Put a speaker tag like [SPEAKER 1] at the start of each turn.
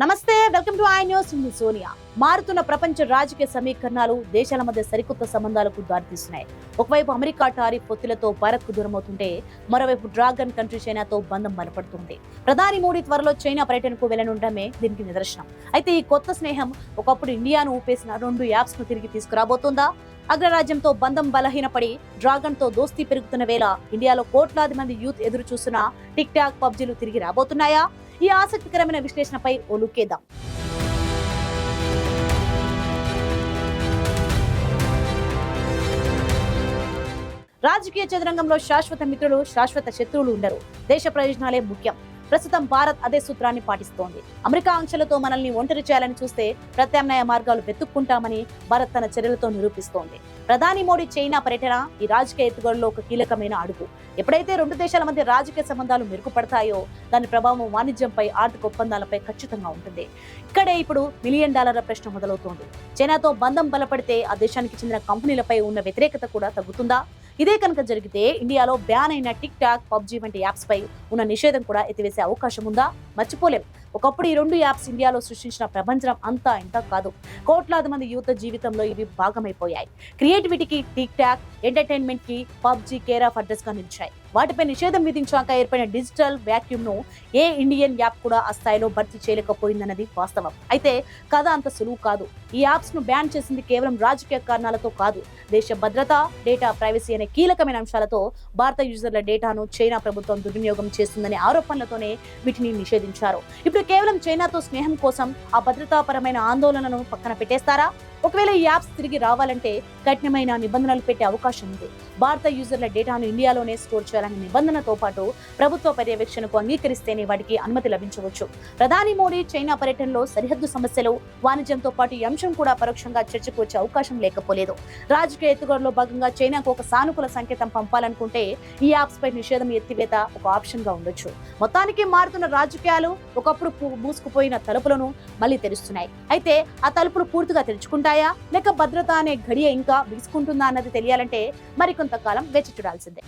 [SPEAKER 1] నమస్తే, welcome to I news. Sonia. మారుతున్న ప్రపంచ రాజకీయ సమీకరణాలు దేశాల మధ్య సరికొత్త సంబంధాలకు దారితీస్తున్నాయి. ఒకవైపు అమెరికా టారిఫ్ పొత్తులతో భారత్ కు దూరమవుతుంటే, మరోవైపు డ్రాగన్ కంట్రీ చైనాతో బంధం బలపడుతుంది. ప్రధాని మోడీ త్వరలో చైనా పర్యటనకు వెళ్లనుండమే దీనికి నిదర్శనం. అయితే ఈ కొత్త స్నేహం ఒకప్పుడు ఇండియాను ఊపేసిన 2 యాప్స్ ను తిరిగి తీసుకురాబోతోందా? అగ్రరాజ్యంతో బంధం బలహీనపడి డ్రాగన్ తో దోస్తీ పెరుగుతున్న వేళ ఇండియాలో కోట్లాది మంది యూత్ ఎదురు చూస్తున్న టిక్ టాక్, పబ్జీలు తిరిగి రాబోతున్నాయా? ఈ ఆసక్తికరమైన విశ్లేషణపై ఓ లుక్కేద్దాం. రాజకీయ చదరంగంలో శాశ్వత మిత్రులు, శాశ్వత శత్రువులు ఉండరు. దేశ ప్రయోజనాలే ముఖ్యం. ప్రస్తుతం భారత్ అదే సూత్రాన్ని పాటిస్తోంది. అమెరికా ఆంక్షలతో మనల్ని ఒంటరి చేయాలని చూస్తే ప్రత్యామ్నాయ మార్గాలు వెతుక్కుంటామని భారత్ తన చర్యలతో నిరూపిస్తోంది. ప్రధాని మోడీ చైనా పర్యటన ఈ రాజకీయ ఎత్తుగడలో ఒక కీలకమైన అడుగు. ఎప్పుడైతే 2 దేశాల మధ్య రాజకీయ సంబంధాలు మెరుగుపడతాయో దాని ప్రభావం వాణిజ్యంపై, ఆర్థిక ఒప్పందాలపై ఖచ్చితంగా ఉంటుంది. ఇక్కడే ఇప్పుడు $1 మిలియన్ ప్రశ్న మొదలవుతోంది. చైనాతో బంధం బలపడితే ఆ దేశానికి చెందిన కంపెనీలపై ఉన్న వ్యతిరేకత కూడా తగ్గుతుందా? ఇదే కనుక జరిగితే ఇండియాలో బ్యాన్ అయిన టిక్ టాక్, పబ్జీ వంటి యాప్స్ పై ఉన్న నిషేధం కూడా ఎత్తివేసే అవకాశం ఉందా? మర్చిపోలేం. ఒకప్పుడు ఈ 2 యాప్స్ ఇండియాలో సృష్టించిన ప్రపంచం అంతా ఇంత కాదు. కోట్లాది మంది యువత జీవితంలో ఇవి భాగమైపోయాయి. క్రియేటివిటీకి టిక్ టాక్, ఎంటర్టైన్మెంట్ కి పబ్జీ కేర్ ఆఫ్ అడ్రస్ గా నిలిచాయి. వాటిపై నిషేధం విధించాక ఏర్పడిన డిజిటల్ వ్యాక్యూమ్ ను ఏ ఇండియన్ యాప్ కూడా ఆ స్థాయిలో భర్తీ చేయలేకపోయిందన్నది వాస్తవం. అయితే కథ అంత సులువు కాదు. ఈ యాప్స్ ను బ్యాన్ చేసింది కేవలం రాజకీయ కారణాలతో కాదు. దేశ భద్రత, డేటా ప్రైవసీ అనే కీలకమైన అంశాలతో భారత యూజర్ల డేటాను చైనా ప్రభుత్వం దుర్వినియోగం చేస్తుందనే ఆరోపణలతోనే వీటిని నిషేధించారు. ఇప్పుడు కేవలం చైనాతో స్నేహం కోసం ఆ భద్రతాపరమైన ఆందోళనను పక్కన పెట్టేస్తారా? ఒకవేళ ఈ యాప్స్ తిరిగి రావాలంటే కఠినమైన నిబంధనలు పెట్టే అవకాశం ఉంది. భారత యూజర్ల డేటాను ఇండియాలోనే స్టోర్ చేయాలనే నిబంధనతో పాటు ప్రభుత్వ పర్యవేక్షణకు అంగీకరిస్తేనే వాటికి అనుమతి లభించవచ్చు. ప్రధాని మోడీ చైనా పర్యటనలో సరిహద్దు సమస్యలు, వాణిజ్యంతో పాటు ఈ అంశం కూడా పరోక్షంగా చర్చకు వచ్చే అవకాశం లేకపోలేదు. రాజకీయ ఎత్తుగడలో భాగంగా చైనాకు ఒక సానుకూల సంకేతం పంపాలనుకుంటే ఈ యాప్స్ పై నిషేధం ఎత్తివేత ఒక ఆప్షన్ గా ఉండొచ్చు. మొత్తానికి మారుతున్న రాజకీయాలు ఒకప్పుడు మూసుకుపోయిన తలుపులను మళ్ళీ తెరుస్తున్నాయి. అయితే ఆ తలుపులు పూర్తిగా తెరుచుకుంటాయా, లేక భద్రత అనే గడియ ఇంకా బిగుసుకుంటుందా అన్నది తెలియాలంటే మరికొంతకాలం వేచి చూడాల్సిందే.